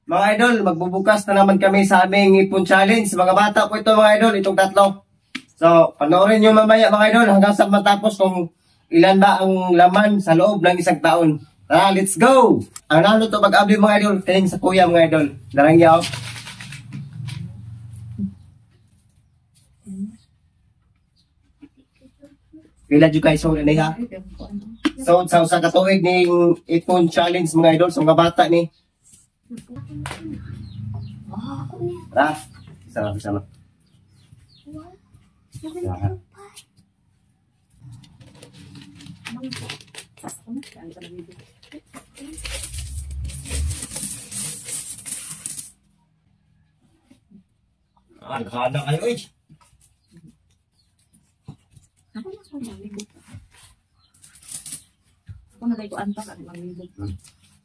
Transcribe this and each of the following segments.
Mga idol, magbubukas na naman kami sa aming ipon challenge. Mga bata po ito mga idol, itong tatlo. So, panoorin nyo mamaya mga idol hanggang sa matapos kung ilan ba ang laman sa loob ng isang taon. Tara, let's go! Ang nalo to pag-abli mga idol, kaling sa kuya mga idol. Darangyaw. Pila dyo guys, so ha? So, sa katuig ni ipon challenge mga idol, so mga bata ni. Tara, sama-sama. Kada kayo eh.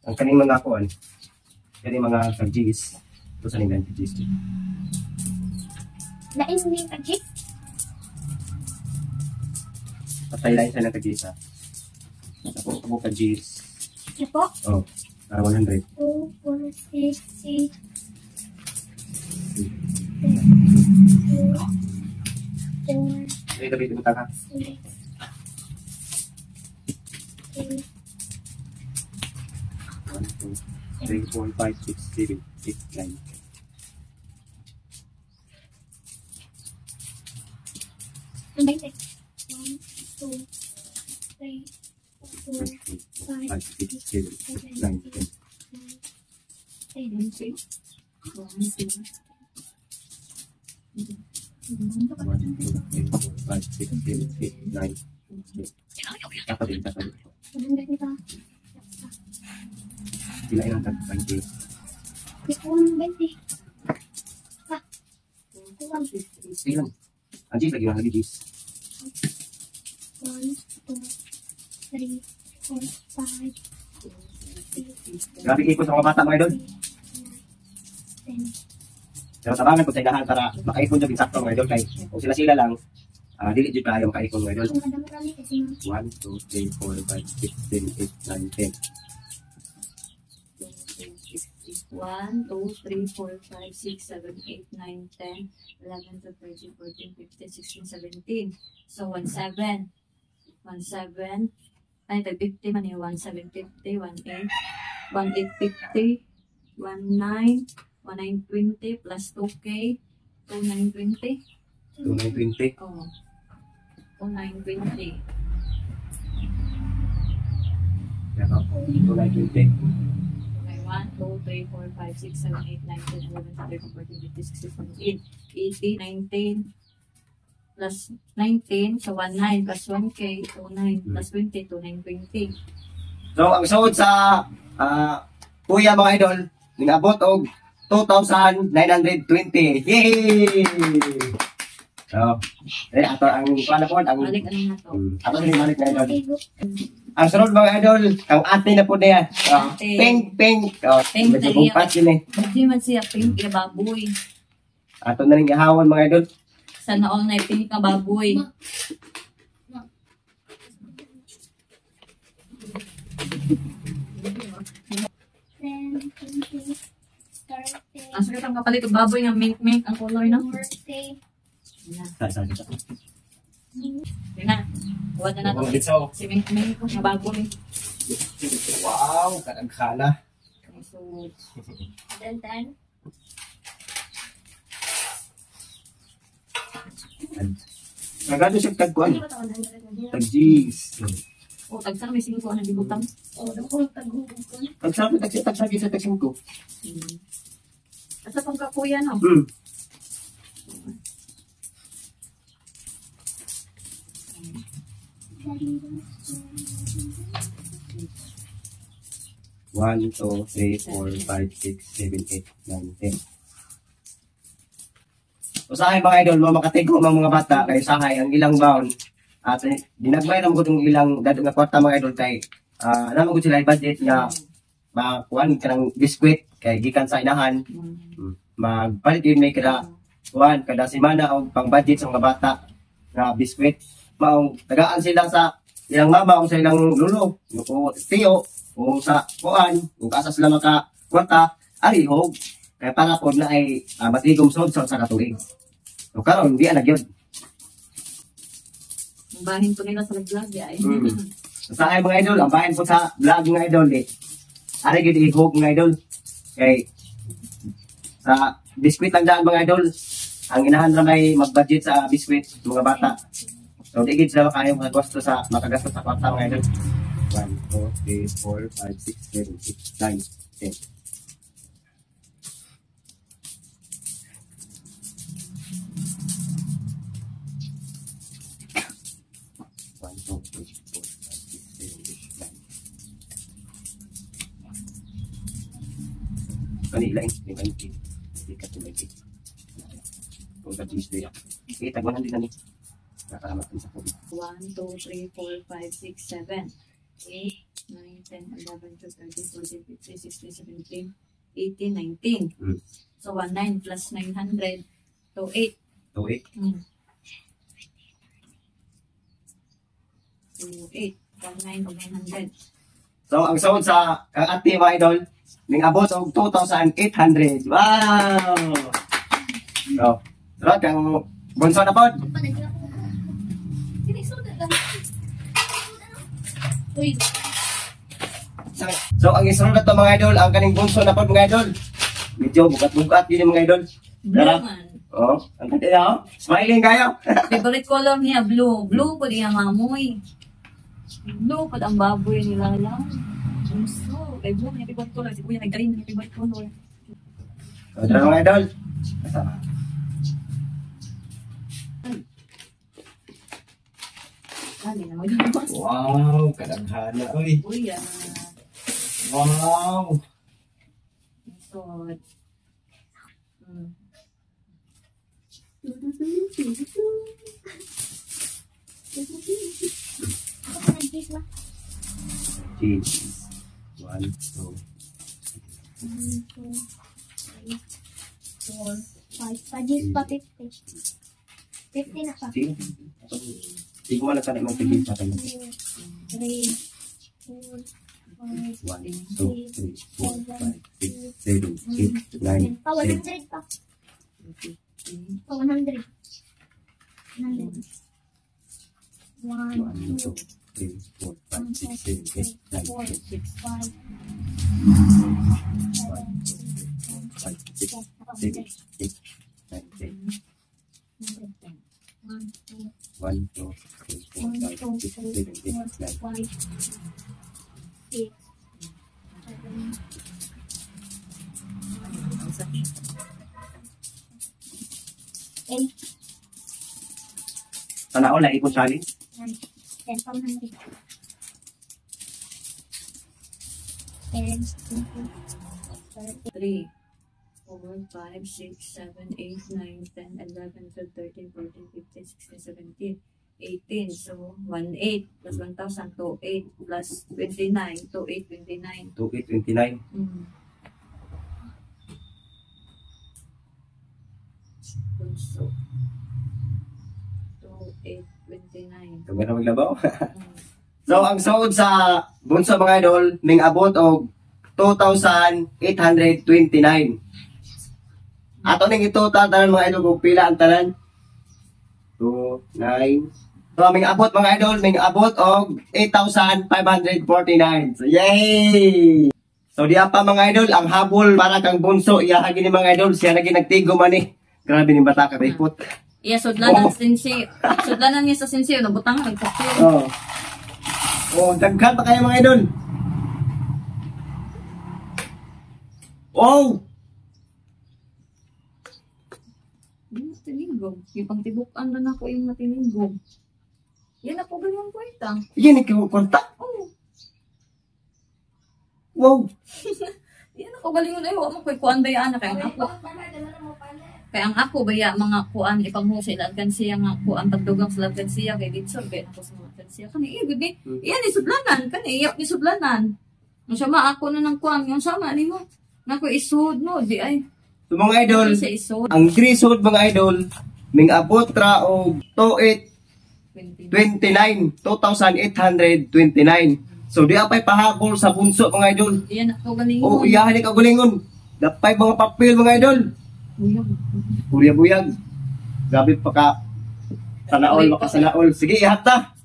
Ang kaning mga kuan. Kaning mga kajis. Ito sa nila kajis. Lain mo yung kajis? Patay lang siya ng kajis ha. Ako kajis. Ito po? Oh, 100. 2, 4, 6, 8, 4, Dito mo taka. 6, 8, 1, 2, 3, 4, 5, 6, 7, 8, 9. ang 20. 1, 2, 3, 4, 5, 6, 7, 8, 9, 10. 1, 2, 3, 4, 5, 6, 7, 8, 9. Kakabili. Sila yung tag-20. Ikuan 20. Ha? Ikuan. Sige lang. Ang G's lagi yung lagi G's. 1, 2, 3, 4, 5, 6, 7, Grabe ipon sa mga bata mga idol. 10. Pero tabangan ko sa ilahan para makaipon dyan insakto mga idol. Kaya kung sila lang, dili dyan tayo makaipon mga idol. 1, 2, 3, 4, 5, 6, 7, 8, 9, 10. 1, 2, 3, 4, 5, 6, 7, 8, 9, 10, 11, 12, 13, 14, 15, 16, 17. So, 1, 7. 1, 7. Ay, tag 50 man yung 1, 7, 50, 1, 8. 1, 8, 50. 1, 9. 1, 9, 20 plus 2K. 2, 9, 20. 2, 9, 20. Oh. 2, 9, 20. Yan o. 2, 9, 20. 1, 2, 3, 4, 5, 6, 7, 8, 9, 10, 11, 12, 13, 14, 15, 16, 17, 18, 19, plus 19, so 1, 9, plus 1K, 2, 9, plus 20, 2, 9, 20. So, ang sahod sa kuya mga idol, ningabot og 2,920. Yay! So, ato ang panapon, ang Balik ano na to? ato din balik na idol. Ang sunod mga idol, ang ate na po niya. Ate. Pink. Pink Medyo na kumpat yun eh. Hindi man siya pink na baboy. Ato na rin ihawan mga idol. Sana all na pink na baboy. Ang sakit ang kapalit ng baboy ng mink ang color na. Saan. Yun na. Huwag na nato. Si mink na baboy. Wow, kadagkana. So, Dan. Nagano siya tagkuan. Tag-G's. tagsang may 5 ang nabibutang. Tagsabi sa tagsing ko. At sa pangkakuya no? One, 2, 3, 4, 5, 6, 7, 8, 9, 10. Usahay mga idol, makatigo mga bata kay usahay ang ilang bound. At dinagmay naman ko itong ilang dado nga kwarta mga idol kay naman ko sila budget nga makuhan ka ng biskwit kay gikan sa inahan. Magpalit yun may kada semana o pang budget sa mga bata nga biskwit. Maong tagaan sila sa ilang mama o sa ilang lulo o tiyo o sa kuan kung asa sila maka kwarta arihog. Kaya para po na ay matigom sod sa katuig. So karon di na gyud. Ang bahin po nila sa vlog ay. Sa ay mga idol, ang bahin po sa vlog mga idol ari gyud ihog mga idol. Kay sa biskwit lang daan mga idol. Ang inahan ra may mag-budget sa biskwit mga bata. So di gyud sila kaya magasto sa makagastos sa kwarta mga idol. 1, 2, 3, 4, 5, 6, 7, 8, 9, 10. Kanila yung kanila. Hindi ka tumagi. Kung sa Tuesday, kita ko nandito na ni. Nakalamat din sa COVID. 1, 2, 3, 4, 5, 6, 7, 8, 9, 10, 11, 12, 13, 14, 15, 16, 17, 18, 19. So 19 plus 900 to 8. To 8. So 8. 19 to 900. So, ang sahod sa kang ati mga idol, ning abot og 2,800. Wow! So, sarap kang bunso na pod. Uy, So, ang isunod na to mga idol, ang kaning bunso na pod mga idol. Medyo bukat-bukat yun yung mga idol. Blue man. Oh, ang ganda niya, oh. Smiling kayo. Favorite color niya, blue. Blue po niya mamoy. Blue po ang baboy nila lang. So, kay blue niya favorite color. Si kuya nagkarin niya favorite color. So, tara mga idol. Lagi na mag-ibas. Wow, kadaghana, oy. Kuya. Wow. So, Cheese. 1, 2, 4, 5, pajis pa 50. 50 na pa. 3. Hindi ko wala sana mong tigil sa tayo. 3, 4, 5, 1, 2, 3, 4, 5, 6, 7, 8, 9, pa 10. 100 pa. Pa 100. 1, 1, 2, 2, 3, 4, 5, 6, 7, 8, 9, 10. 5, 5, 6, 7, 8, 9, 10. 1, 2, 3, 4, 5, 6, 7, 8, 9. 6, 8, Sana all, ipon sali. 10, pa 100. 10, 3, 4, 5, 6, 7, 8, 9, 10, 11, 12, 13, 14, 15, 16, 17, 18. So, 1,800 plus 1,000 to 8 plus 29 to 829. 2829. So, to 829. Ito meron maglabaw. So, ang sahod sa bunso mga idol, ning abot og 2,829. Ato ning itotal tanan mga idol kung pila ang tanan. 2, 9. So, aming abot mga idol, ning abot og 8,549. So, yay! So, di pa mga idol, ang habol para kang bunso, iyahagi ni mga idol, siya naging nagtigo man eh. Grabe ni bata ka ripot. Iya, sudlanan sinsi. Sudlanan niya sa sinsi, nabutang nagpapil. Oh. Oh, daghan pa kayo mga idol. Oh! Yung matinigog. Yung pangtibukan na ako yung matinigog. Yan ako ganyan ko ita. Yan ikikontak. Oh. Wow! Yan ako galingon ay wa mo koy kuan bayaan kay ang ako. Kaya ang ako baya mga kuan ipanghusa ila siya nga kuan pagdugang sa siya kay dito kay ako sa mga siya kani igud ni. Yan ni sudlanan kani iyap ni sudlanan. Ang sama ako na ng kuan yung sama nimo. Nako isud no di ay. So mga idol, Sa isud ang grisod mga idol, ming abot ra og 2,829. So di apay pahabol sa bunso mga idol. Yan ako galingon. O iyahan ni kagulingon. Dapay mga papel mga idol. Buyag-buyag. Grabe pa ka. Sanaol, makasanaol. Sige, ihata.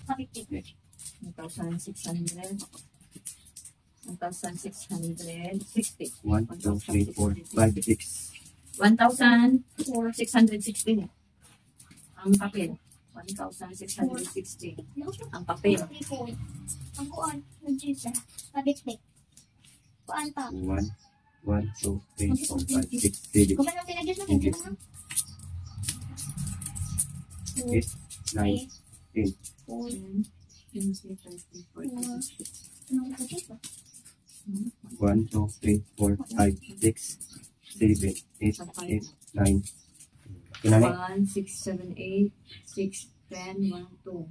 1,600. 1,660. 1, 2, 3, 4, 5, 6. 1,616 eh. Ang papel. 1,660. Ang papel. Ang kuan, ang juice, pabit-bit. Kuan pa. 1, 2, 3, 4, 5, 6, 7, Kung ano pinag-juice natin, di ba na? 8, 9, 10. 20, 30, 40, 50. Anong juice ba? 1, 2, 3, 4, 5, 6, 7, 8, 9. Kinani. 1, 6, 7, 8, 6, 10, 1, 2.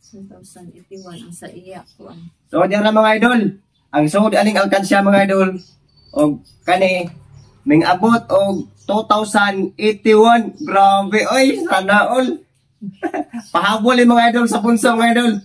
2,081 ang sa iya ko. So, diyan mga idol. Ang sud aning alkansya mga idol. O kani, ming abot og 2,081. Grabe, oy, sana all. Pahabol yung mga idol sa punso mga idol.